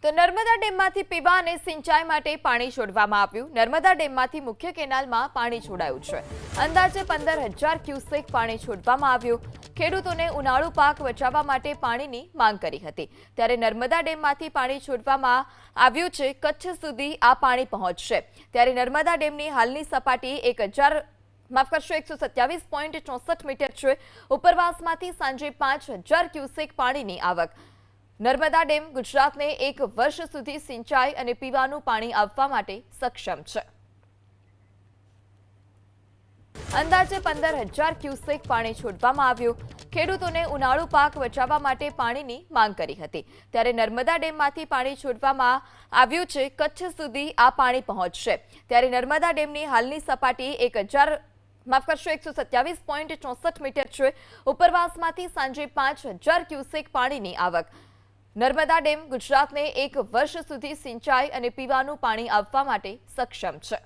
તો નર્મદા ડેમમાંથી પીવા અને સિંચાઈ માટે પાણી છોડવામાં આવ્યું। નર્મદા ડેમમાંથી મુખ્ય કેનાલમાં પાણી છોડાયું છે। અંદાજે 15,000 ક્યુસેક પાણી છોડવામાં આવ્યું। ખેડૂતોને ઉનાળુ પાક બચાવવા માટે પાણીની માંગ કરી હતી, ત્યારે નર્મદા ડેમમાંથી પાણી છોડવામાં આવ્યું છે। કચ્છ સુધી આ પાણી પહોંચશે, ત્યારે નર્મદા ડેમની હાલની સપાટી 127.64 મીટર છે। ઉપરવાસમાંથી સાંજે 5,000 ક્યુસેક પાણીની આવક। નર્મદા ડેમ ગુજરાતને એક વર્ષ સુધી સિંચાઈ અને પીવાનું પાણી આપવા માટે સક્ષમ છે। અંદાજે 15,000 ક્યુસેક પાણી છોડવામાં આવ્યું। ખેડૂતોને ઉનાળુ પાક બચાવવા માટે પાણીની માંગ કરી હતી, ત્યારે નર્મદા ડેમમાંથી પાણી છોડવામાં આવ્યું છે। કચ્છ સુધી આ પાણી પહોંચશે, ત્યારે નર્મદા ડેમની હાલની સપાટી 127.64 મીટર છે। ઉપરવાસમાંથી સાંજે 5,000 ક્યુસેક પાણીની આવક। નર્મદા ડેમ ગુજરાતને એક વર્ષ સુધી સિંચાઈ અને પીવાનું પાણી આપવા માટે સક્ષમ છે।